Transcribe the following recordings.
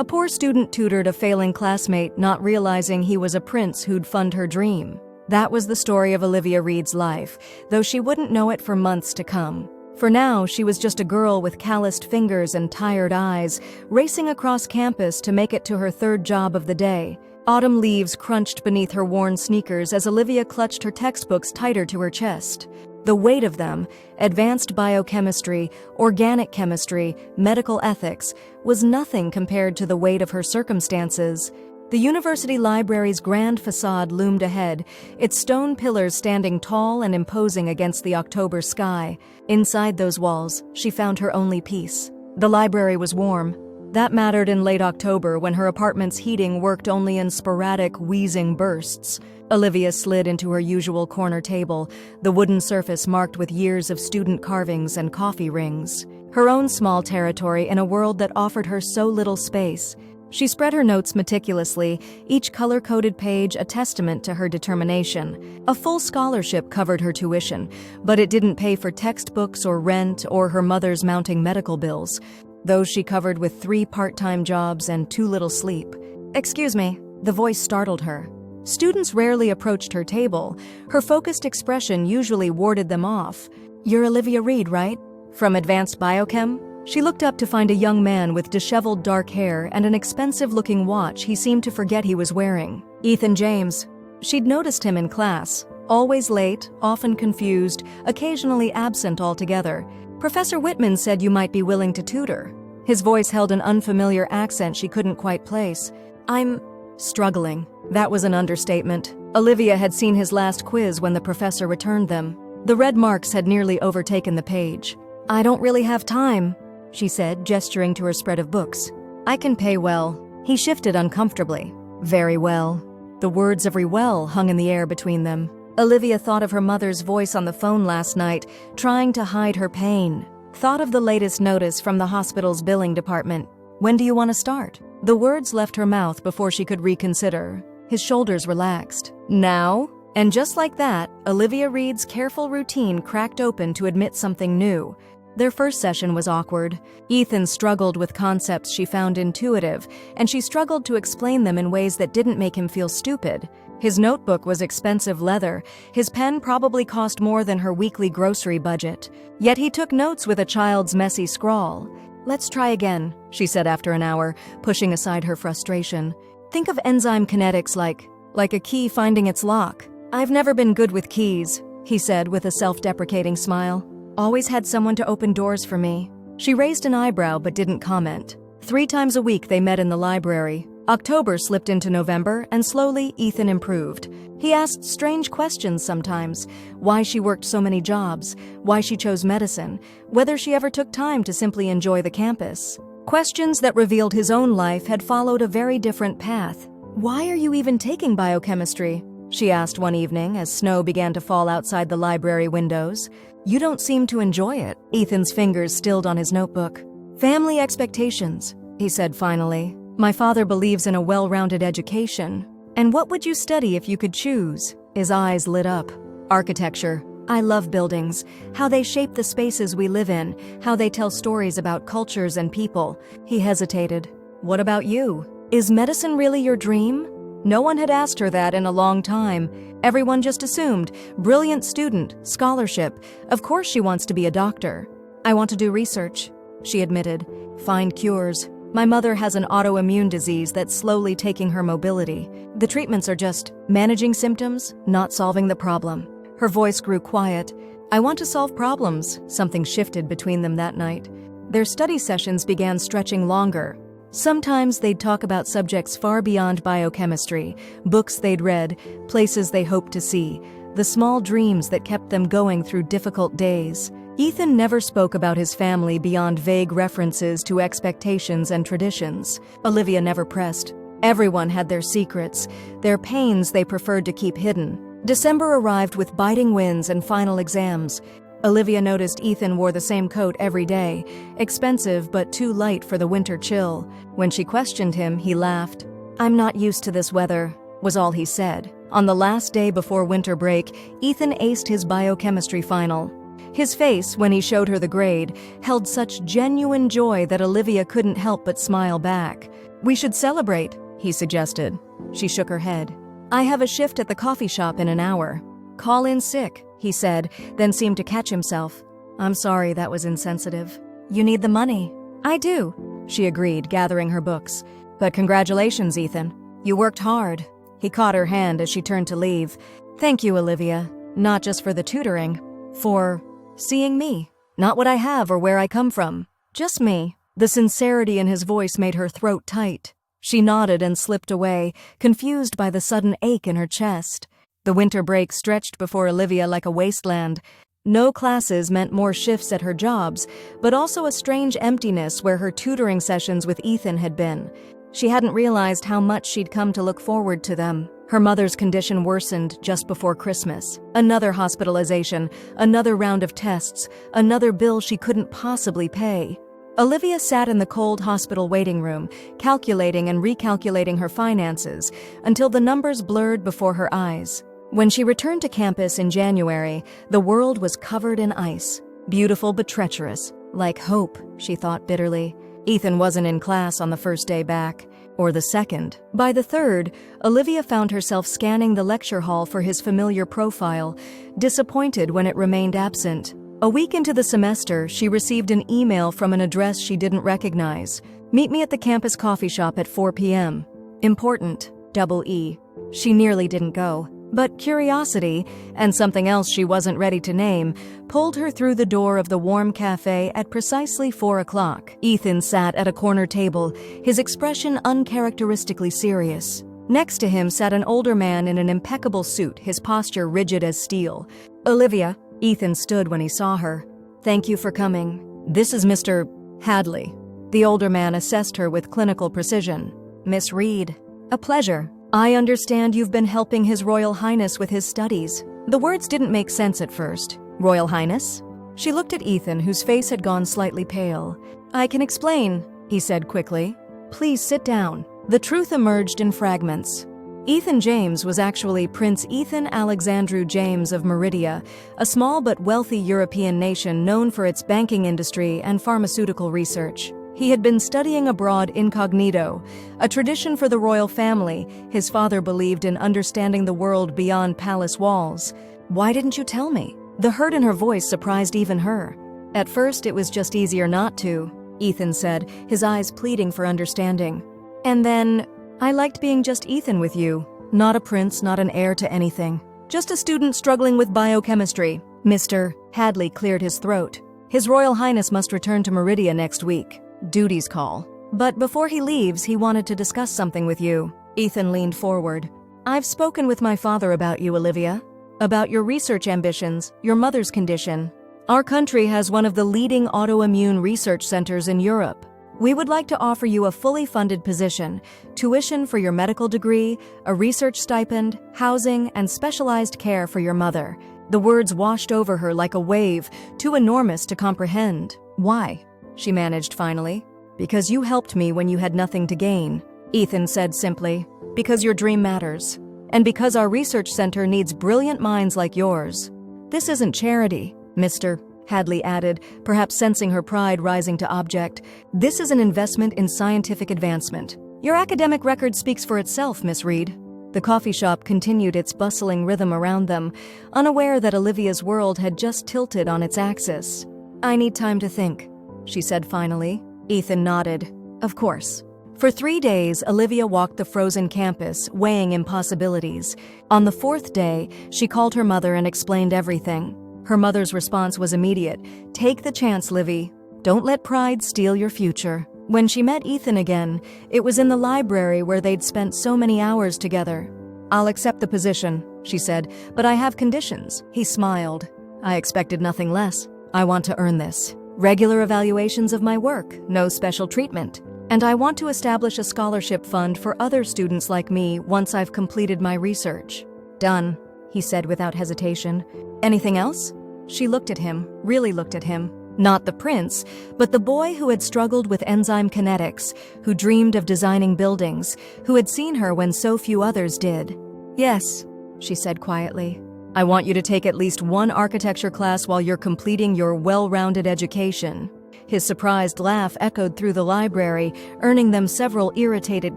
A poor student tutored a failing classmate, not realizing he was a prince who'd fund her dream. That was the story of Olivia Reed's life, though she wouldn't know it for months to come. For now, she was just a girl with calloused fingers and tired eyes, racing across campus to make it to her third job of the day. Autumn leaves crunched beneath her worn sneakers as Olivia clutched her textbooks tighter to her chest. The weight of them, advanced biochemistry, organic chemistry, medical ethics, was nothing compared to the weight of her circumstances. The university library's grand facade loomed ahead, its stone pillars standing tall and imposing against the October sky. Inside those walls, she found her only peace. The library was warm. That mattered in late October when her apartment's heating worked only in sporadic, wheezing bursts. Olivia slid into her usual corner table, the wooden surface marked with years of student carvings and coffee rings. Her own small territory in a world that offered her so little space. She spread her notes meticulously, each color-coded page a testament to her determination. A full scholarship covered her tuition, but it didn't pay for textbooks or rent or her mother's mounting medical bills. Those she covered with 3 part-time jobs and too little sleep. "Excuse me," the voice startled her. Students rarely approached her table. Her focused expression usually warded them off. "You're Olivia Reed, right? From Advanced Biochem?" She looked up to find a young man with disheveled dark hair and an expensive-looking watch he seemed to forget he was wearing. "Ethan James." She'd noticed him in class. Always late, often confused, occasionally absent altogether. "Professor Whitman said you might be willing to tutor." His voice held an unfamiliar accent she couldn't quite place. "I'm struggling." That was an understatement. Olivia had seen his last quiz when the professor returned them. The red marks had nearly overtaken the page. "I don't really have time," she said, gesturing to her spread of books. "I can pay well." He shifted uncomfortably. "Very well." The words of "well" hung in the air between them. Olivia thought of her mother's voice on the phone last night, trying to hide her pain. Thought of the latest notice from the hospital's billing department. "When do you want to start?" The words left her mouth before she could reconsider. His shoulders relaxed. "Now?" And just like that, Olivia Reed's careful routine cracked open to admit something new. Their first session was awkward. Ethan struggled with concepts she found intuitive, and she struggled to explain them in ways that didn't make him feel stupid. His notebook was expensive leather. His pen probably cost more than her weekly grocery budget. Yet he took notes with a child's messy scrawl. "Let's try again," she said after an hour, pushing aside her frustration. "Think of enzyme kinetics like a key finding its lock." "I've never been good with keys," he said with a self-deprecating smile. "Always had someone to open doors for me." She raised an eyebrow but didn't comment. 3 times a week they met in the library. October slipped into November, and slowly Ethan improved. He asked strange questions sometimes. Why she worked so many jobs, why she chose medicine, whether she ever took time to simply enjoy the campus. Questions that revealed his own life had followed a very different path. "Why are you even taking biochemistry?" she asked one evening as snow began to fall outside the library windows. "You don't seem to enjoy it." Ethan's fingers stilled on his notebook. "Family expectations," he said finally. "My father believes in a well-rounded education." "And what would you study if you could choose?" His eyes lit up. "Architecture. I love buildings, how they shape the spaces we live in, how they tell stories about cultures and people." He hesitated. "What about you? Is medicine really your dream?" No one had asked her that in a long time. Everyone just assumed, brilliant student, scholarship, of course she wants to be a doctor. "I want to do research," she admitted. "Find cures. My mother has an autoimmune disease that's slowly taking her mobility. The treatments are just managing symptoms, not solving the problem." Her voice grew quiet. "I want to solve problems." Something shifted between them that night. Their study sessions began stretching longer. Sometimes they'd talk about subjects far beyond biochemistry, books they'd read, places they hoped to see, the small dreams that kept them going through difficult days. Ethan never spoke about his family beyond vague references to expectations and traditions. Olivia never pressed. Everyone had their secrets, their pains they preferred to keep hidden. December arrived with biting winds and final exams. Olivia noticed Ethan wore the same coat every day, expensive but too light for the winter chill. When she questioned him, he laughed. "I'm not used to this weather," was all he said. On the last day before winter break, Ethan aced his biochemistry final. His face, when he showed her the grade, held such genuine joy that Olivia couldn't help but smile back. We should celebrate, he suggested. She shook her head. I have a shift at the coffee shop in an hour. Call in sick, he said, then seemed to catch himself. I'm sorry, that was insensitive. You need the money. I do, she agreed, gathering her books. But congratulations, Ethan. You worked hard. He caught her hand as she turned to leave. Thank you, Olivia. Not just for the tutoring. For seeing me. Not what I have or where I come from. Just me. The sincerity in his voice made her throat tight. She nodded and slipped away, confused by the sudden ache in her chest. The winter break stretched before Olivia like a wasteland. No classes meant more shifts at her jobs, but also a strange emptiness where her tutoring sessions with Ethan had been. She hadn't realized how much she'd come to look forward to them. Her mother's condition worsened just before Christmas. Another hospitalization, another round of tests, another bill she couldn't possibly pay. Olivia sat in the cold hospital waiting room, calculating and recalculating her finances, until the numbers blurred before her eyes. When she returned to campus in January, the world was covered in ice. Beautiful but treacherous. Like hope, she thought bitterly. Ethan wasn't in class on the first day back, or the second. By the third, Olivia found herself scanning the lecture hall for his familiar profile, disappointed when it remained absent. A week into the semester, she received an email from an address she didn't recognize. Meet me at the campus coffee shop at 4 p.m. Important, double E. She nearly didn't go. But curiosity, and something else she wasn't ready to name, pulled her through the door of the warm cafe at precisely 4 o'clock. Ethan sat at a corner table, his expression uncharacteristically serious. Next to him sat an older man in an impeccable suit, his posture rigid as steel. Olivia, Ethan stood when he saw her. Thank you for coming. This is Mr. Hadley. The older man assessed her with clinical precision. Miss Reed. A pleasure. I understand you've been helping His Royal Highness with his studies. The words didn't make sense at first. Royal Highness? She looked at Ethan, whose face had gone slightly pale. I can explain, he said quickly. Please sit down. The truth emerged in fragments. Ethan James was actually Prince Ethan Alexandru James of Meridia, a small but wealthy European nation known for its banking industry and pharmaceutical research. He had been studying abroad incognito, a tradition for the royal family. His father believed in understanding the world beyond palace walls. Why didn't you tell me? The hurt in her voice surprised even her. At first, it was just easier not to, Ethan said, his eyes pleading for understanding. And then, I liked being just Ethan with you. Not a prince, not an heir to anything. Just a student struggling with biochemistry. Mr. Hadley cleared his throat. His Royal Highness must return to Meridia next week. Duty's call. But before he leaves, he wanted to discuss something with you. Ethan leaned forward. I've spoken with my father about you, Olivia. About your research ambitions, your mother's condition. Our country has one of the leading autoimmune research centers in Europe. We would like to offer you a fully funded position, tuition for your medical degree, a research stipend, housing, and specialized care for your mother. The words washed over her like a wave, too enormous to comprehend. Why? She managed finally. Because you helped me when you had nothing to gain, Ethan said simply. Because your dream matters. And because our research center needs brilliant minds like yours. This isn't charity, Mr. Hadley added, perhaps sensing her pride rising to object. This is an investment in scientific advancement. Your academic record speaks for itself, Miss Reed. The coffee shop continued its bustling rhythm around them, unaware that Olivia's world had just tilted on its axis. I need time to think, she said finally. Ethan nodded. Of course. For 3 days, Olivia walked the frozen campus, weighing impossibilities. On the 4th day, she called her mother and explained everything. Her mother's response was immediate. Take the chance, Livy. Don't let pride steal your future. When she met Ethan again, it was in the library where they'd spent so many hours together. I'll accept the position, she said, but I have conditions. He smiled. I expected nothing less. I want to earn this. Regular evaluations of my work, no special treatment. And I want to establish a scholarship fund for other students like me once I've completed my research. Done, he said without hesitation. Anything else? She looked at him, really looked at him. Not the prince, but the boy who had struggled with enzyme kinetics, who dreamed of designing buildings, who had seen her when so few others did. Yes, she said quietly. I want you to take at least one architecture class while you're completing your well-rounded education. His surprised laugh echoed through the library, earning them several irritated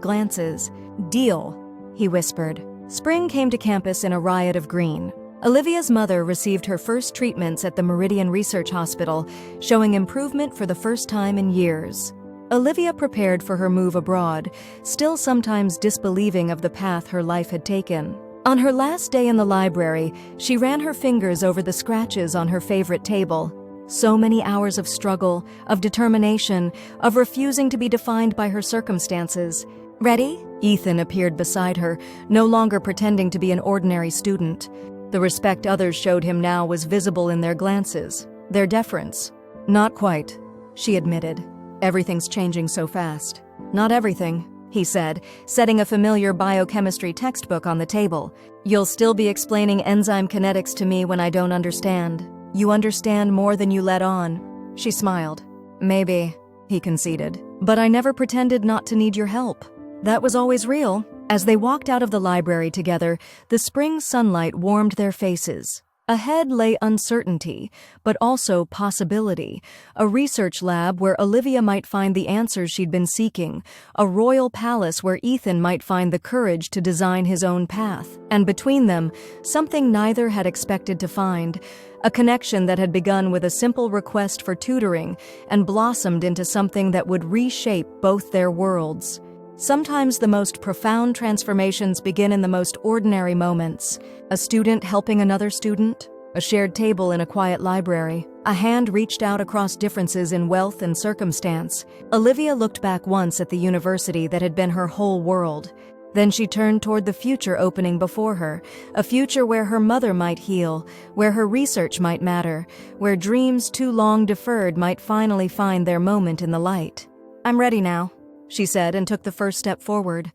glances. "Deal," he whispered. Spring came to campus in a riot of green. Olivia's mother received her first treatments at the Meridian Research Hospital, showing improvement for the first time in years. Olivia prepared for her move abroad, still sometimes disbelieving of the path her life had taken. On her last day in the library, she ran her fingers over the scratches on her favorite table. So many hours of struggle, of determination, of refusing to be defined by her circumstances. "Ready?" Ethan appeared beside her, no longer pretending to be an ordinary student. The respect others showed him now was visible in their glances, their deference. "Not quite," she admitted. "Everything's changing so fast." "Not everything," he said, setting a familiar biochemistry textbook on the table. "You'll still be explaining enzyme kinetics to me when I don't understand. You understand more than you let on." She smiled. "Maybe," he conceded, "but I never pretended not to need your help. That was always real." As they walked out of the library together, the spring sunlight warmed their faces. Ahead lay uncertainty, but also possibility. A research lab where Olivia might find the answers she'd been seeking. A royal palace where Ethan might find the courage to design his own path. And between them, something neither had expected to find. A connection that had begun with a simple request for tutoring and blossomed into something that would reshape both their worlds. Sometimes the most profound transformations begin in the most ordinary moments. A student helping another student, a shared table in a quiet library, a hand reached out across differences in wealth and circumstance. Olivia looked back once at the university that had been her whole world. Then she turned toward the future opening before her, a future where her mother might heal, where her research might matter, where dreams too long deferred might finally find their moment in the light. "I'm ready now," she said and took the first step forward.